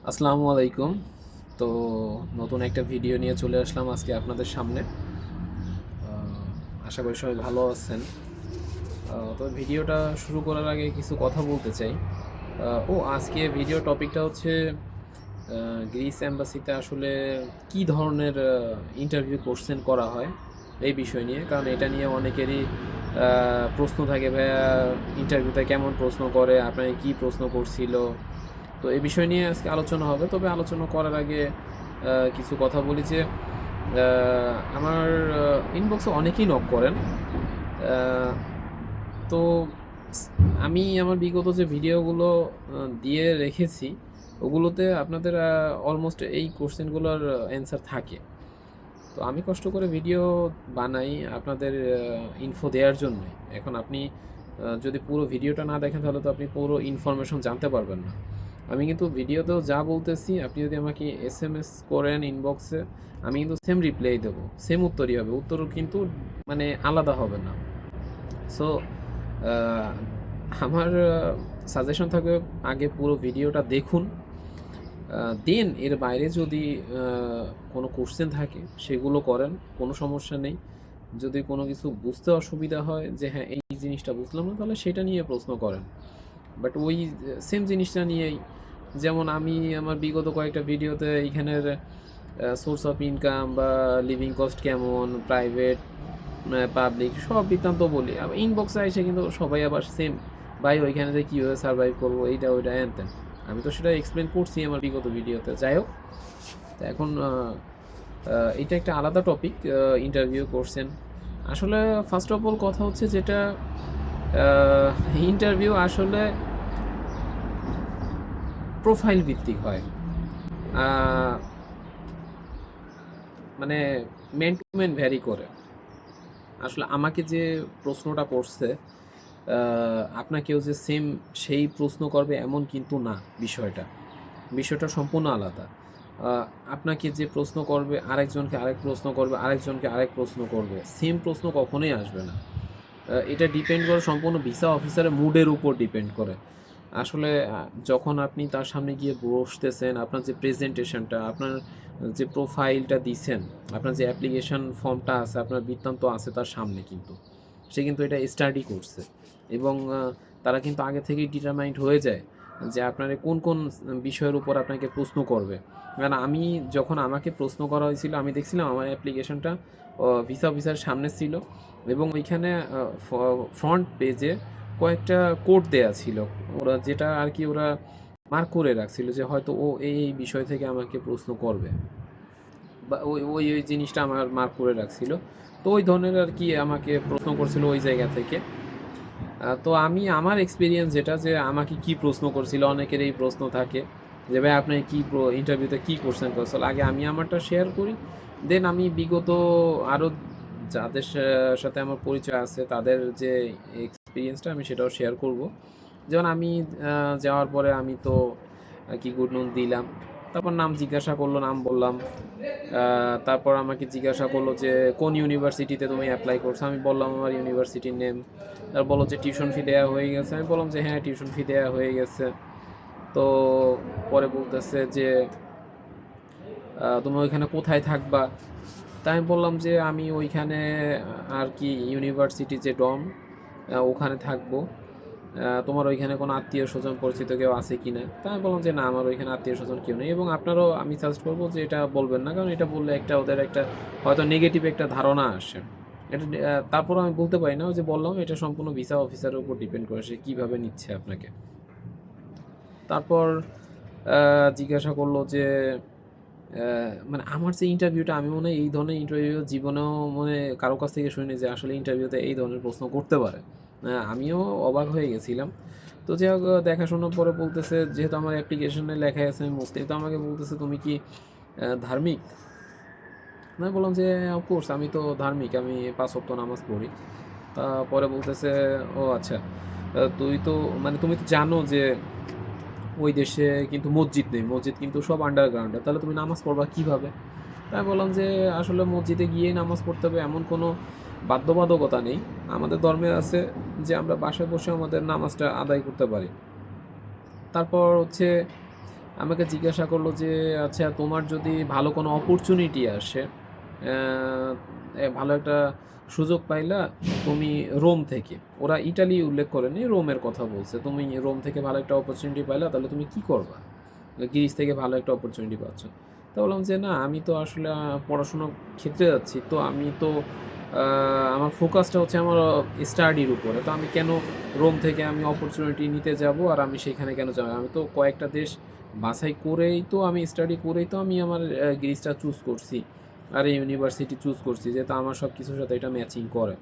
আসসালামু আলাইকুম। তো নতুন একটা ভিডিও নিয়ে চলে আসলাম আজকে আপনাদের সামনে। আশা করি সবাই ভালো আছেন। তো ভিডিওটা শুরু করার আগে কিছু কথা বলতে চাই। আজকে ভিডিও টপিকটা হচ্ছে গ্রিস এম্বাসিতে আসলে কী ধরনের ইন্টারভিউ কোশ্চেন করা হয় এই বিষয় নিয়ে। কারণ এটা নিয়ে অনেকেরই প্রশ্ন থাকে, ভাইয়া ইন্টারভিউতে কেমন প্রশ্ন করে, আপনাকে কী প্রশ্ন করছিল। তো এই বিষয় নিয়ে আজকে আলোচনা হবে। তবে আলোচনা করার আগে কিছু কথা বলি যে আমার ইনবক্সে অনেকেই নক করেন। তো আমি আমার বিগত যে ভিডিওগুলো দিয়ে রেখেছি ওগুলোতে আপনাদের অলমোস্ট এই কোশ্চেনগুলোর অ্যান্সার থাকে। তো আমি কষ্ট করে ভিডিও বানাই আপনাদের ইনফো দেওয়ার জন্যই। এখন আপনি যদি পুরো ভিডিওটা না দেখেন তাহলে তো আপনি পুরো ইনফরমেশন জানতে পারবেন না। আমি কিন্তু ভিডিওতেও যা বলতেছি আপনি যদি আমাকে এসএমএস করেন ইনবক্সে, আমি কিন্তু সেম রিপ্লাই দেবো, সেম উত্তরই হবে, উত্তরও কিন্তু মানে আলাদা হবে না। সো আমার সাজেশন থাকবে আগে পুরো ভিডিওটা দেখুন, দেন এর বাইরে যদি কোনো কোশ্চেন থাকে সেগুলো করেন, কোনো সমস্যা নেই। যদি কোনো কিছু বুঝতে অসুবিধা হয় যে হ্যাঁ এই জিনিসটা বুঝলাম না, তাহলে সেটা নিয়ে প্রশ্ন করেন। বাট ওই সেম জিনিসটা নিয়েই, যেমন আমি আমার বিগত কয়েকটা ভিডিওতে এইখানের সোর্স অফ ইনকাম বা লিভিং কস্ট কেমন, প্রাইভেট পাবলিক সব বৃত্তান্ত বলি, আবার ইনবক্সে এসে কিন্তু সবাই আবার সেম, ভাই ওইখানে যে কীভাবে সার্ভাইভ করবো এইটা ওইটা হ্যান। আমি তো সেটা এক্সপ্লেন করছি আমার বিগত ভিডিওতে। যাই হোক, তো এখন এটা একটা আলাদা টপিক, ইন্টারভিউ করছেন। আসলে ফার্স্ট অফ অল কথা হচ্ছে যেটা, ইন্টারভিউ আসলে প্রোফাইল ভিত্তিক হয়, মানে মেন টু মেন ভ্যারি করে। আসলে আমাকে যে প্রশ্নটা করছে আপনাকেও যে সেম সেই প্রশ্ন করবে এমন কিন্তু না। বিষয়টা সম্পূর্ণ আলাদা। আপনাকে যে প্রশ্ন করবে আরেকজনকে আরেক প্রশ্ন করবে, আরেকজনকে আরেক প্রশ্ন করবে, সেম প্রশ্ন কখনোই আসবে না। এটা ডিপেন্ড করে সম্পূর্ণ ভিসা অফিসারের মুডের উপর ডিপেন্ড করে। আসলে যখন আপনি তার সামনে গিয়ে বসতেছেন, আপনার যে প্রেজেন্টেশনটা, আপনার যে প্রোফাইলটা দিছেন, আপনার যে অ্যাপ্লিকেশন ফর্মটা আছে, আপনার বৃত্তান্ত আছে তার সামনে, কিন্তু সে কিন্তু এটা স্টাডি করছে এবং তারা কিন্তু আগে থেকেই ডিটারমাইন্ড হয়ে যায় যে আপনার কোন কোন বিষয়ের উপর আপনাকে প্রশ্ন করবে। কারণ আমি যখন আমাকে প্রশ্ন করা হয়েছিল, আমি দেখছিলাম আমার অ্যাপ্লিকেশনটা ভিসা অফিসারের সামনে ছিল এবং ওইখানে ফ্রন্ট পেজে কয়েকটা কোড দেয়া ছিল, ওরা যেটা আর কি ওরা মার্ক করে রাখছিল যে হয়তো ও এই বিষয় থেকে আমাকে প্রশ্ন করবে, বা ওই জিনিসটা আমার মার্ক করে রাখছিল। তো ওই ধরনের আর কি আমাকে প্রশ্ন করছিল ওই জায়গা থেকে। তো আমি আমার এক্সপিরিয়েন্স যেটা, যে আমাকে কি প্রশ্ন করছিল, অনেকের এই প্রশ্ন থাকে যে ভাই আপনি কি ইন্টারভিউতে কী কোশ্চেন করছিল। আগে আমি আমারটা শেয়ার করি, দেন আমি বিগত আরও যাদের সাথে আমার পরিচয় আছে তাদের যে এক্সপিরিয়েন্সটা আমি সেটাও শেয়ার করব। যেমন আমি যাওয়ার পরে আমি তো কি গুড নুন দিলাম, তারপর নাম জিজ্ঞাসা করলো, নাম বললাম। তারপর আমাকে জিজ্ঞাসা করলো যে কোন ইউনিভার্সিটিতে তুমি অ্যাপ্লাই করছো, আমি বললাম আমার ইউনিভার্সিটির নেম। তারপর বললো যে টিউশন ফি দেওয়া হয়ে গেছে, আমি বললাম যে হ্যাঁ টিউশন ফি দেওয়া হয়ে গেছে। তো পরে বলতেছে যে তুমি ওইখানে কোথায় থাকবা। তাই আমি বললাম যে আমি ওইখানে আর কি ইউনিভার্সিটি যে ডম ওখানে থাকবো। তোমার ওইখানে কোনো আত্মীয় স্বজন পরিচিত কেউ আছে কি না। তা আমি বললাম যে না, আমার ওইখানে আত্মীয় স্বজন কেউ নেই, এবং আপনারও আমি সাজেস্ট করবো যে এটা বলবেন না, কারণ এটা বললে একটা ওদের একটা হয়তো নেগেটিভ একটা ধারণা আসে। এটা তারপর আমি বলতে পারি না, ওই যে বললাম এটা সম্পূর্ণ ভিসা অফিসারের উপর ডিপেন্ড করে সে কীভাবে নিচ্ছে আপনাকে। তারপর জিজ্ঞাসা করলো যে মানে আমার যে ইন্টারভিউটা, আমি মনে হয় এই ধরনের ইন্টারভিউ জীবনেও মানে কারো কাছ থেকে শুনি যে আসলে ইন্টারভিউতে এই ধরনের প্রশ্ন করতে পারে। আমিও অবাক হয়ে গেছিলাম। তো যাই হোক, দেখাশোনার পরে বলতেছে, যেহেতু আমার অ্যাপ্লিকেশনে লেখা আছে আমি মুসলিম, তো আমাকে বলতেছে তুমি কি ধার্মিক। আমি বললাম যে অফকোর্স আমি তো ধার্মিক, আমি 5 ওয়াক্ত নামাজ পড়ি। পরে বলতেছে, ও আচ্ছা, তুই তো মানে তুমি তো জানো যে ওই দেশে কিন্তু মসজিদ নেই, মসজিদ কিন্তু সব আন্ডারগ্রাউন্ডে, তাহলে তুমি নামাজ পড়বা কীভাবে। তাই বললাম যে আসলে মসজিদে গিয়েই নামাজ পড়তে হবে এমন কোনো বাধ্যবাধকতা নেই। আমাদের ধর্মে আছে যে আমরা বাসায় বসে আমাদের নামাজটা আদায় করতে পারি। তারপর হচ্ছে আমাকে জিজ্ঞাসা করলো যে, "আচ্ছা তোমার যদি ভালো কোনো অপরচুনিটি আসে, অ্যা ভালো একটা সুযোগ পাইলা তুমি রোম থেকে" ওরা ইটালি উল্লেখ করেনি, রোমের কথা বলছে। "তুমি রোম থেকে ভালো একটা অপরচুনিটি পাইলা, তাহলে তুমি কি করবা? গ্রিস থেকে ভালো একটা অপরচুনিটি পাচ্ছ।" তো বললাম যে, "না, আমি তো আসলে পড়াশোনার ক্ষেত্রে যাচ্ছি। তো আমি তো আ আমার ফোকাসটা হচ্ছে আমার স্টাডির উপরে। তো আমি কেন রোম থেকে আমি অপরচুনিটি নিতে যাবো আর আমি সেখানে কেন যাবো? আমি তো কয়েকটা দেশ বাছাই করেই তো আমি স্টাডি করেই তো আমি আমার গ্রিসটা চুজ করছি। আর এই ইউনিভার্সিটি চুজ করছি যেহেতু আমার সব কিছুর সাথে এটা ম্যাচিং করে।"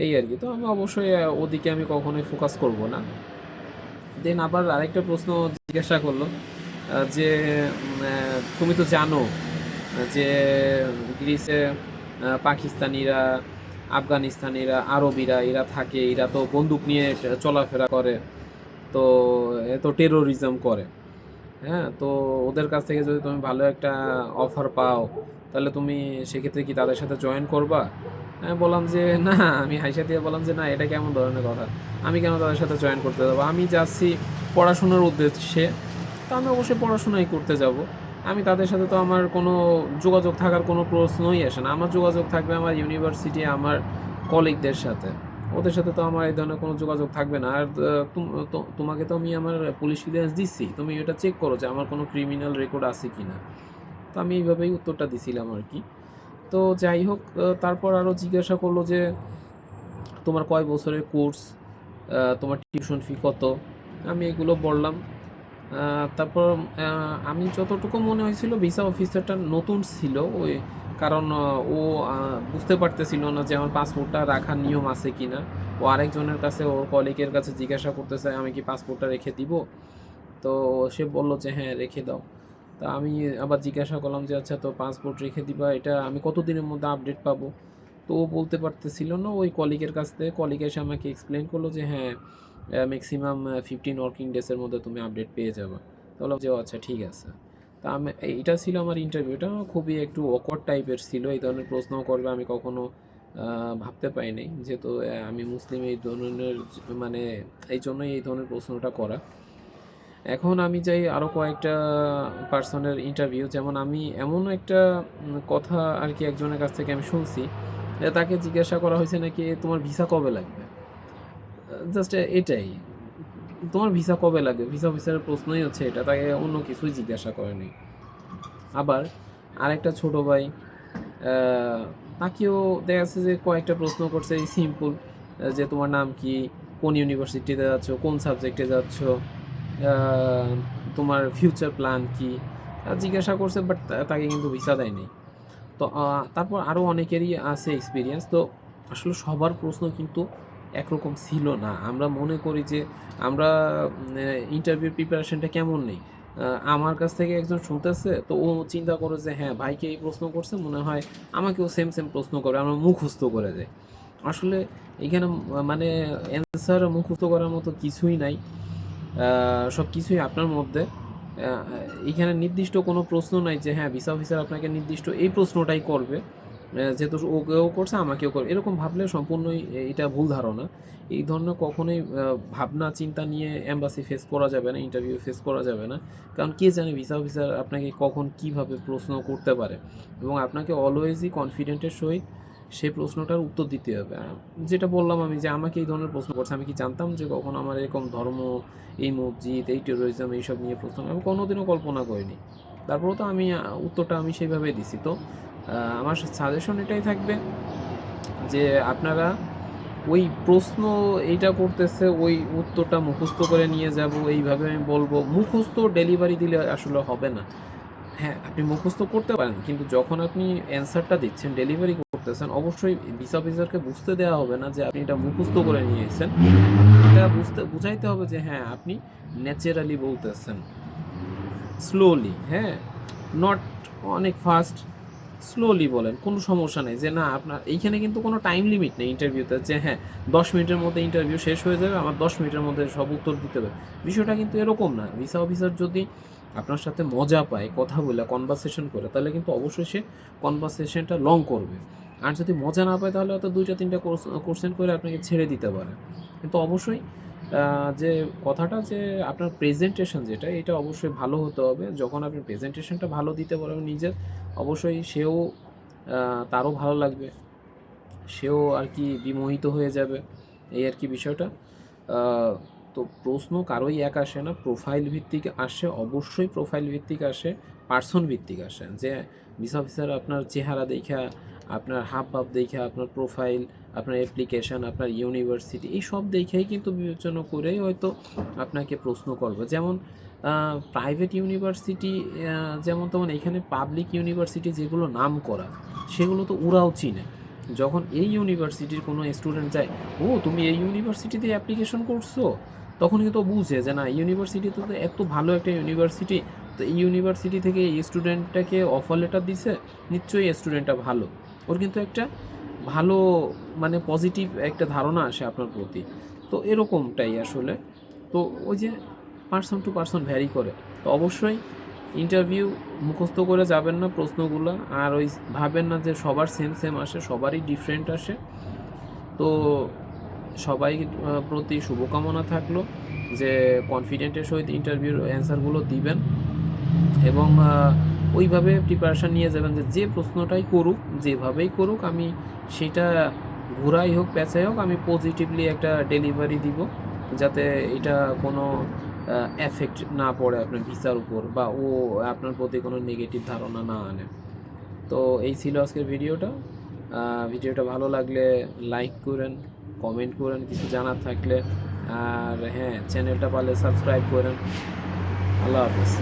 এই আরকি। তো আমি অবশ্যই ওদিকে আমি কখনোই ফোকাস করব না। দেন আবার আরেকটা প্রশ্ন জিজ্ঞাসা করল যে, "তুমি তো জানো যে গ্রিসে পাকিস্তানিরা, আফগানিস্তানিরা, আরবিরা এরা থাকে। এরা তো বন্দুক নিয়ে চলাফেরা করে। তো এ তো টেরোরিজম করে। হ্যাঁ? তো ওদের কাছ থেকে যদি তুমি ভালো একটা অফার পাও, তাহলে তুমি সেক্ষেত্রে কি তাদের সাথে জয়েন করবা?" আমি বললাম যে, "না," আমি হাইসা দিয়ে বললাম যে, "না, এটা কেমন ধরনের কথা? আমি কেন তাদের সাথে জয়েন করতে যাবো? আমি যাচ্ছি পড়াশোনার উদ্দেশ্যে। তো আমি অবশ্যই পড়াশোনাই করতে যাবো। আমি তাদের সাথে তো আমার কোনো যোগাযোগ থাকার কোনো প্রশ্নই আসে না। আমার যোগাযোগ থাকবে আমার ইউনিভার্সিটি, আমার কলিগদের সাথে। ওদের সাথে তো আমার এই ধরনের কোনো যোগাযোগ থাকবে না। আর তোমাকে তো আমি আমার পুলিশ ক্লিয়ারেন্স দিচ্ছি। তুমি এটা চেক করো যে আমার কোনো ক্রিমিনাল রেকর্ড আছে কিনা।" তো আমি এইভাবেই উত্তরটা দিছিলাম আরকি। তো যাই হোক, তারপর আরো জিজ্ঞাসা করল যে, "তোমার কয় বছরের কোর্স? তোমার টিউশন ফি কত?" আমি এগুলো বললাম। আ তারপর আ আমি যতটুকু মনে হয়েছিল ভিসা অফিসারটা নতুন ছিল। কারণ ও আ বুঝতে পারতেছিল না যে আমার পাসপোর্টটা রাখার নিয়ম আছে কিনা। ও আরেকজনের কাছে, ওর কলিগের কাছে জিজ্ঞাসা করতেছে, "আমি কি পাসপোর্টটা রেখে দিব?" তো সে বলল যে, "হ্যাঁ, রেখে দাও।" তা আমি আবার জিজ্ঞাসা করলাম যে, "আচ্ছা, তো পাসপোর্ট রেখে দিবা, এটা আমি কতদিনের মধ্যে আপডেট পাবো?" তো ও বলতে পারতেছিল না। ওই কলিগের কাছ থেকে কলিগ এসে আমাকে এক্সপ্লেইন করলো যে, "হ্যাঁ, মেক্সিমাম 15 ওয়ার্কিং ডেজ এর মধ্যে তুমি আপডেট পেয়ে যাবা।" তো বললাম যে, "ও আচ্ছা, ঠিক আছে।" তা এইটা ছিল আমার ইন্টারভিউটা। খুবই একটু awkward টাইপের ছিল। এই ধরনের প্রশ্নও করবে আমি কখনো ভাবতে পারি নাই। যেহেতু আমি মুসলিম, এই ধরনের মানে এইজন্যই এই ধরনের প্রশ্নটা করা। এখন আমি যাই আরো কয়েকটা পার্সনের ইন্টারভিউ, যেমন আমি এমন একটা কথা আরকি একজনের কাছ থেকে আমি শুনছি। তাকে জিজ্ঞাসা করা হয়েছে নাকি, "তোমার ভিসা কবে লাগবে?" জাস্ট এটাই। তোমার ভিসা কবে লাগবে? ভিসা অফিসারের প্রশ্নই হচ্ছে এটা। তাকে অন্য কিছুই জিজ্ঞাসা করেনি। আবার আরেকটা ছোট ভাই, আ তাকেও দেখা যাচ্ছে যে কয়েকটা প্রশ্ন করছে এই সিম্পল, যে তোমার নাম কি? কোন ইউনিভার্সিটিতে যাচ্ছ? কোন সাবজেক্টে যাচ্ছ? আ তোমার ফিউচার প্ল্যান কি? জিজ্ঞাসা করছে, বাট তাকে কিন্তু ভিসা দেয়নি। তো তারপর আরো অনেকেরই আছে এক্সপেরিয়েন্স। তো আসলে সবার প্রশ্ন কিন্তু একরকম ছিল না। আমরা মনে করি যে আমরা ইন্টারভিউ প্রিপারেশনটা কেমন নেই। আ আমার কাছ থেকে একজন শুনতেছে, তো ও চিন্তা করে যে হ্যাঁ, ভাইকে এই প্রশ্ন করছে, মনে হয় আমাকেও সেম প্রশ্ন করবে। আমরা মুখস্থ করে যাই। আসলে এখানে মানে অ্যান্সার মুখস্থ করার মতো কিছুই নাই। আ সবকিছুই আপনার মধ্যে। আ এখানে নির্দিষ্ট কোনো প্রশ্ন নাই যে হ্যাঁ, ভিসা অফিসার আপনাকে নির্দিষ্ট এই প্রশ্নটাই করবে। যেহেতু ওকেও করছে আমাকেও করবে। এরকম ভাবলে সম্পূর্ণই এটা ভুল ধারণা। এই ধরনের কখনোই ভাবনা চিন্তা নিয়ে এম্বাসি ফেস করা যাবে না, ইন্টারভিউ ফেস করা যাবে না। কারণ কে জানে ভিসা অফিসার আপনাকে কখন কিভাবে প্রশ্ন করতে পারে, এবং আপনাকে অলওয়েজই কনফিডেন্টের সহিত সেই প্রশ্নটার উত্তর দিতে হবে। যেটা বললাম আমি, যে আমাকে এই ধরনের প্রশ্ন করছে, আমি কি জানতাম যে কখনো আমার এরকম ধর্ম, এই মসজিদ, এই টেরোরিজম এইসব নিয়ে প্রশ্ন আমি কোনোদিনও কল্পনা করিনি। তারপরেও তো আমি উত্তরটা আমি সেইভাবেই দিছি। তো আমার সাজেশন এটাই থাকবে যে আপনারা ওই প্রশ্ন এইটা করতেছে, ওই উত্তরটা মুখস্থ করে নিয়ে যাবো, এইভাবে আমি বলবো। মুখস্থ ডেলিভারি দিলে আসলে হবে না। হ্যাঁ, আপনি মুখস্থ করতে পারেন। কিন্তু যখন আপনি অ্যান্সারটা দিচ্ছেন, ডেলিভারি করতেছেন, অবশ্যই ভিসা অফিসারকে বুঝতে দেওয়া হবে না যে আপনি এটা মুখস্থ করে নিয়ে এসেছেন। এটা বুঝাইতে হবে যে হ্যাঁ, আপনি ন্যাচারালি বলতেছেন। স্লোলি, হ্যাঁ? নট অনেক ফাস্ট, স্লোলি বলেন। কোনো সমস্যা নেই। যে না, আপনার এইখানে কিন্তু কোনো টাইম লিমিট নেই ইন্টারভিউতে যে হ্যাঁ, ১০ মিনিটের মধ্যে ইন্টারভিউ শেষ হয়ে যাবে, আমার ১০ মিনিটের মধ্যে সব উত্তর দিতে হবে। বিষয়টা কিন্তু এরকম না। ভিসা অফিসার যদি আপনার সাথে মজা পায়, কথা বলে, কনভারসেশন করে, তাহলে কিন্তু অবশ্যই সে কনভারসেশনটা লং করবে। আর যদি মজা না পায়, তাহলে হয়তো ২ টা ৩ টা কোশ্চেন করে আপনাকে ছেড়ে দিতে পারে। কিন্তু অবশ্যই যে কথাটা যে আপনার প্রেজেন্টেশন যেটা, এটা অবশ্যই ভালো হতে হবে। যখন আপনি প্রেজেন্টেশনটা ভালো দিতে পারবেন নিজের, অবশ্যই সেও তারও ভালো লাগবে। সেও আর কি বিমোহিত হয়ে যাবে। এই আর কি বিষয়টা। আ তো প্রশ্ন কারোই এক আসে না। প্রোফাইল ভিত্তিক আসে, অবশ্যই প্রোফাইল ভিত্তিক আসে, পার্সন ভিত্তিক আসে। যে ভিসা অফিসার আপনার চেহারা দেইখা, আপনার হাবভাব দেইখা, আপনার প্রোফাইল, আপনার অ্যাপ্লিকেশন, আপনার ইউনিভার্সিটি এইসব দেখেই কিন্তু বিবেচনা করেই হয়তো আপনাকে প্রশ্ন করবে। যেমন প্রাইভেট ইউনিভার্সিটি যেমন তেমন এখানে পাবলিক ইউনিভার্সিটি যেগুলো নামকরা, সেগুলো তো ওরাও চিনে। যখন এই ইউনিভার্সিটির কোনো স্টুডেন্ট যায়, ও তুমি এই ইউনিভার্সিটিতে অ্যাপ্লিকেশন করছো, তখন কিন্তু ও বুঝে যে না ইউনিভার্সিটিতে তো এত ভালো একটা ইউনিভার্সিটি, তো এই ইউনিভার্সিটি থেকে এই স্টুডেন্টটাকে অফার লেটার দিছে, নিশ্চয়ই স্টুডেন্টটা ভালো। ওর কিন্তু একটা ভালো মানে পজিটিভ একটা ধারণা আসে আপনার প্রতি। তো এরকমটাই আসলে। তো ওই যে পারসন টু পারসন ভ্যারি করে। তো অবশ্যই ইন্টারভিউ মুখস্থ করে যাবেন না প্রশ্নগুলা। আর ওই ভাবেন না যে সবার সেম আসে, সবারই ডিফারেন্ট আসে। তো সবাই প্রতি শুভকামনা থাকলো যে কনফিডেন্টের সহিত ইন্টারভিউর অ্যান্সারগুলো দিবেন এবং ওইভাবে প্রিপারেশান নিয়ে যাবেন যে যে প্রশ্নটাই করুক, যেভাবেই করুক, আমি সেটা ঘোরাই হোক পেঁচাই হোক আমি পজিটিভলি একটা ডেলিভারি দিব, যাতে এটা কোনো এফেক্ট না পড়ে আপনার ভিসার উপর বা ও আপনার প্রতি কোনো নেগেটিভ ধারণা না আনে। তো এই ছিল আজকের ভিডিওটা। ভিডিওটা ভালো লাগলে লাইক করেন, কমেন্ট করেন কিছু জানার থাকলে। আর হ্যাঁ, চ্যানেলটা পারলে সাবস্ক্রাইব করেন। আল্লাহ হাফেজ।